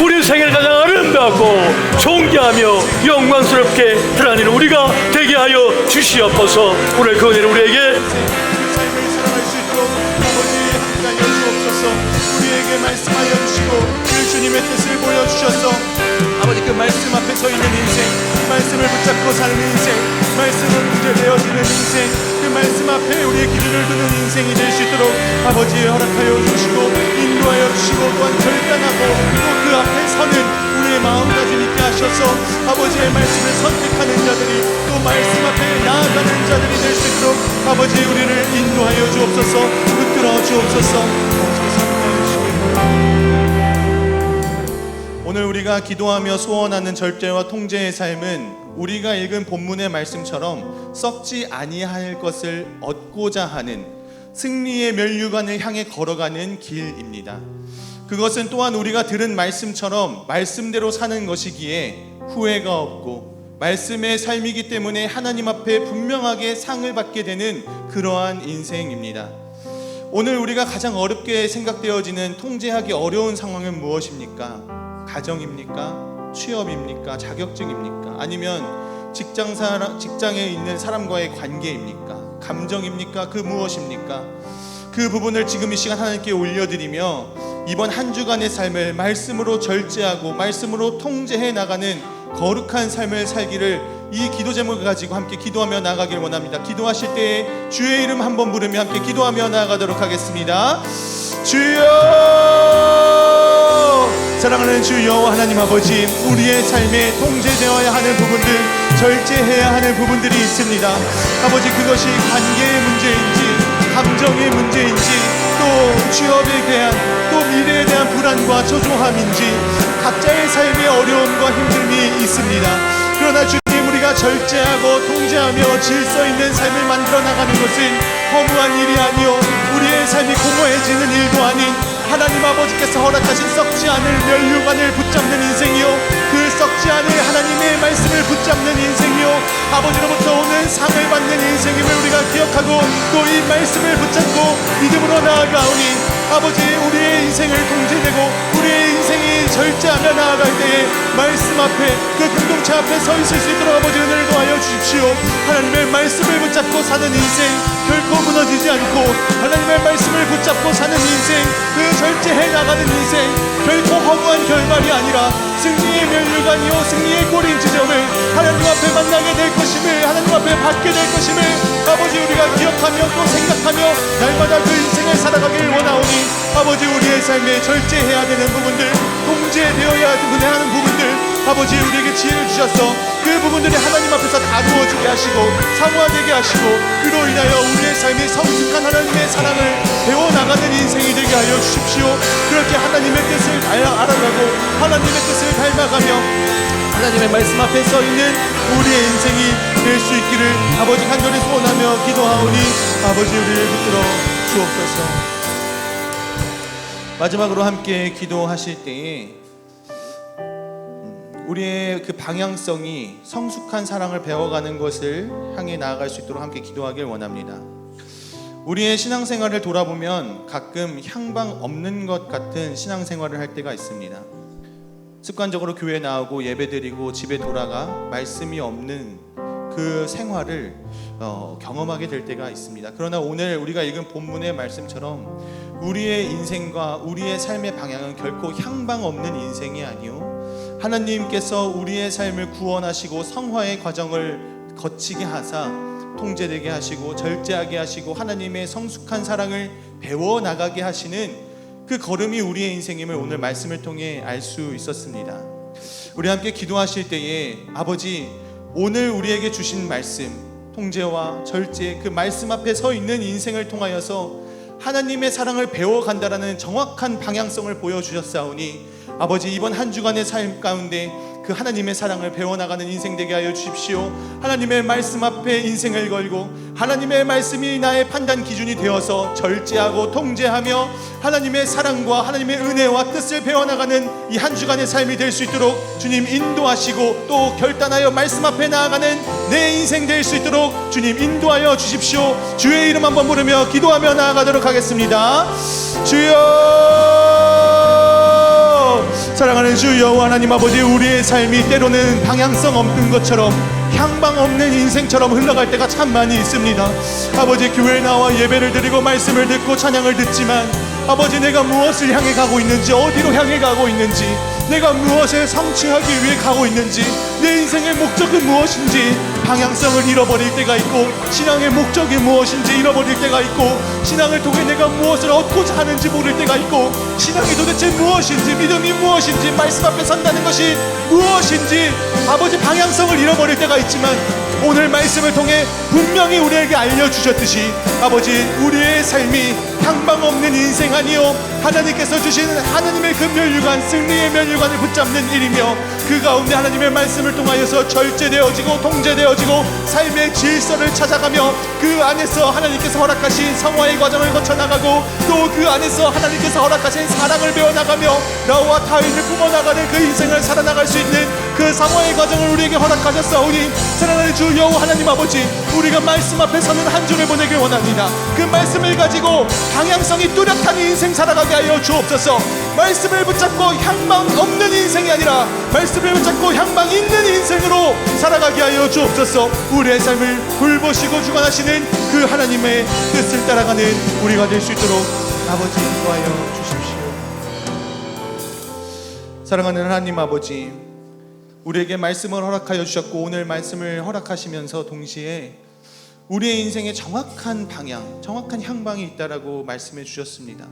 S1: 우리 생을 가장 아름답고 존귀하며 영광스럽게 드러내는 우리가 되게 하여 주시옵소서. 오늘 그 은혜를 우리에게
S3: 삶을 살아갈 수 있도록 아버지 함께하여 주옵소서. 우리에게 말씀하여 주시고 그 주님의 뜻을 보여주셔서 아버지 그 말씀 앞에 서 있는 인생, 말씀을 붙잡고 사는 인생, 말씀은 문제되어지는 인생, 그 말씀 앞에 우리의 기준을 두는 인생이 될 수 있도록 아버지 허락하여 주시고 인도하여 주시고 또한 결단하고 또 그 앞에 서는 우리의 마음가짐 있게 하셔서 아버지의 말씀을 선택하는 자들이 또 말씀 앞에 나아가는 자들이 될 수 있도록 아버지 우리를 인도하여 주옵소서. 붙들어 주옵소서. 오늘 우리가 기도하며 소원하는 절제와 통제의 삶은 우리가 읽은 본문의 말씀처럼 썩지 아니할 것을 얻고자 하는 승리의 면류관을 향해 걸어가는 길입니다. 그것은 또한 우리가 들은 말씀처럼 말씀대로 사는 것이기에 후회가 없고 말씀의 삶이기 때문에 하나님 앞에 분명하게 상을 받게 되는 그러한 인생입니다. 오늘 우리가 가장 어렵게 생각되어지는 통제하기 어려운 상황은 무엇입니까? 가정입니까? 취업입니까? 자격증입니까? 아니면 직장에 있는 사람과의 관계입니까? 감정입니까? 그 무엇입니까? 그 부분을 지금 이 시간 하나님께 올려드리며 이번 한 주간의 삶을 말씀으로 절제하고 말씀으로 통제해 나가는 거룩한 삶을 살기를 이 기도 제목을 가지고 함께 기도하며 나아가길 원합니다. 기도하실 때 주의 이름 한번 부르며 함께 기도하며 나아가도록 하겠습니다. 주여, 사랑하는 주 여호와 하나님 아버지, 우리의 삶에 통제되어야 하는 부분들, 절제해야 하는 부분들이 있습니다. 아버지, 그것이 관계의 문제인지 감정의 문제인지 또 취업에 대한 또 미래에 대한 불안과 초조함인지 각자의 삶의 어려움과 힘듦이 있습니다. 그러나 주님, 우리가 절제하고 통제하며 질서 있는 삶을 만들어 나가는 것은 허무한 일이 아니요 우리의 삶이 공허해지는 일도 아닌 하나님 아버지께서 허락하신 썩지 않을 면류관을 붙잡는 인생이요 그 썩지 않을 하나님의 말씀을 붙잡는 인생이요 아버지로부터 오는 상을 받는 인생임을 우리가 기억하고 또 이 말씀을 붙잡고 믿음으로 나아가오니 아버지, 우리의 인생을 통제되고 우리의 인생이 절제하며 나아갈 때에 말씀 앞에 그 공동체 앞에 서 있을 수 있도록 아버지 은혜를 도와여 주십시오. 하나님의 말씀을 붙잡고 사는 인생 결코 무너지지 않고 하나님의 말씀을 붙잡고 사는 인생, 그 절제해 나가는 인생 결코 허무한 결말이 아니라 승리의 면류관이요 승리의 꼬린 지점을 하나님 앞에 만나게 될 것임을, 하나님 앞에 받게 될 것임을 아버지 우리가 기억하며 또 생각하며 날마다 그 인생을 살아가길 원하오니 아버지, 우리의 삶에 절제해야 되는 부분들, 통제되어야 하는 부분들 아버지 우리에게 지혜를 주셔서 그 부분들이 하나님 앞에서 다루어지게 하시고 사무화되게 하시고 그로 인하여 우리의 삶이 성숙한 하나님의 사랑을 배워나가는 인생이 되게 하여 주십시오. 그렇게 하나님의 뜻을 알아가고 하나님의 뜻을 닮아가며 하나님의 말씀 앞에 서 있는 우리의 인생이 될 수 있기를 아버지 간절히 소원하며 기도하오니 아버지 우리를 붙들어 주옵소서. 마지막으로 함께 기도하실 때에 우리의 그 방향성이 성숙한 사랑을 배워가는 것을 향해 나아갈 수 있도록 함께 기도하길 원합니다. 우리의 신앙생활을 돌아보면 가끔 향방 없는 것 같은 신앙생활을 할 때가 있습니다. 습관적으로 교회 나오고 예배드리고 집에 돌아가 말씀이 없는 그 생활을 경험하게 될 때가 있습니다. 그러나 오늘 우리가 읽은 본문의 말씀처럼 우리의 인생과 우리의 삶의 방향은 결코 향방 없는 인생이 아니요, 하나님께서 우리의 삶을 구원하시고 성화의 과정을 거치게 하사 통제되게 하시고 절제하게 하시고 하나님의 성숙한 사랑을 배워나가게 하시는 그 걸음이 우리의 인생임을 오늘 말씀을 통해 알 수 있었습니다. 우리 함께 기도하실 때에 아버지, 오늘 우리에게 주신 말씀, 통제와 절제, 그 말씀 앞에 서 있는 인생을 통하여서 하나님의 사랑을 배워간다라는 정확한 방향성을 보여주셨사오니 아버지, 이번 한 주간의 삶 가운데 그 하나님의 사랑을 배워나가는 인생 되게 하여 주십시오. 하나님의 말씀 앞에 인생을 걸고 하나님의 말씀이 나의 판단 기준이 되어서 절제하고 통제하며 하나님의 사랑과 하나님의 은혜와 뜻을 배워나가는 이 한 주간의 삶이 될 수 있도록 주님 인도하시고, 또 결단하여 말씀 앞에 나아가는 내 인생 될 수 있도록 주님 인도하여 주십시오. 주의 이름 한번 부르며 기도하며 나아가도록 하겠습니다. 주여, 사랑하는 주 여호와 하나님 아버지, 우리의 삶이 때로는 방향성 없는 것처럼 향방 없는 인생처럼 흘러갈 때가 참 많이 있습니다. 아버지, 교회에 나와 예배를 드리고 말씀을 듣고 찬양을 듣지만 아버지, 내가 무엇을 향해 가고 있는지, 어디로 향해 가고 있는지, 내가 무엇을 성취하기 위해 가고 있는지, 내 인생의 목적은 무엇인지 방향성을 잃어버릴 때가 있고, 신앙의 목적이 무엇인지 잃어버릴 때가 있고, 신앙을 통해 내가 무엇을 얻고자 하는지 모를 때가 있고, 신앙이 도대체 무엇인지, 믿음이 무엇인지, 말씀 앞에 선다는 것이 무엇인지 아버지 방향성을 잃어버릴 때가 있지만, 오늘 말씀을 통해 분명히 우리에게 알려주셨듯이 아버지, 우리의 삶이 향방 없는 인생 아니요, 하나님께서 주신 하나님의 그 멸류관, 승리의 멸류관을 붙잡는 일이며, 그 가운데 하나님의 말씀을 통하여서 절제되어지고 통제되어지고 삶의 질서를 찾아가며 그 안에서 하나님께서 허락하신 성화의 과정을 거쳐나가고, 또 그 안에서 하나님께서 허락하신 사랑을 배워나가며 나와 타인을 품어나가는 그 인생을 살아나갈 수 있는 그 성화의 과정을 우리에게 허락하셨사오니, 사랑하는 주 여호와 하나님 아버지, 우리가 말씀 앞에 서는 한 주를 보내길 원합니다. 그 말씀을 가지고 방향성이 뚜렷한 인생 살아가게 하여 주옵소서. 말씀을 붙잡고 향방 없는 인생이 아니라 말씀을 붙잡고 향방 있는 인생으로 살아가게 하여 주옵소서. 우리의 삶을 돌보시고 주관하시는 그 하나님의 뜻을 따라가는 우리가 될 수 있도록 아버지 인도하여 주십시오. 사랑하는 하나님 아버지, 우리에게 말씀을 허락하여 주셨고 오늘 말씀을 허락하시면서 동시에 우리의 인생에 정확한 방향, 정확한 향방이 있다라고 말씀해 주셨습니다.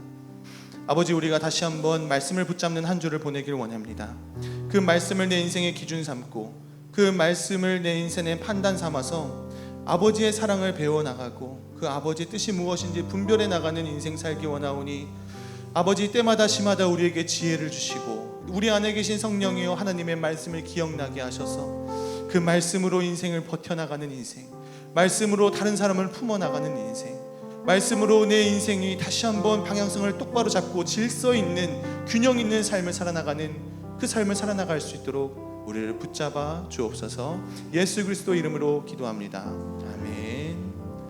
S3: 아버지, 우리가 다시 한번 말씀을 붙잡는 한 주를 보내길 원합니다. 그 말씀을 내 인생의 기준 삼고 그 말씀을 내 인생의 판단 삼아서 아버지의 사랑을 배워나가고 그 아버지의 뜻이 무엇인지 분별해 나가는 인생 살기 원하오니, 아버지, 때마다 시마다 우리에게 지혜를 주시고 우리 안에 계신 성령이여 하나님의 말씀을 기억나게 하셔서 그 말씀으로 인생을 버텨나가는 인생, 말씀으로 다른 사람을 품어나가는 인생, 말씀으로 내 인생이 다시 한번 방향성을 똑바로 잡고 질서 있는 균형 있는 삶을 살아나가는 그 삶을 살아나갈 수 있도록 우리를 붙잡아 주옵소서. 예수 그리스도 이름으로 기도합니다.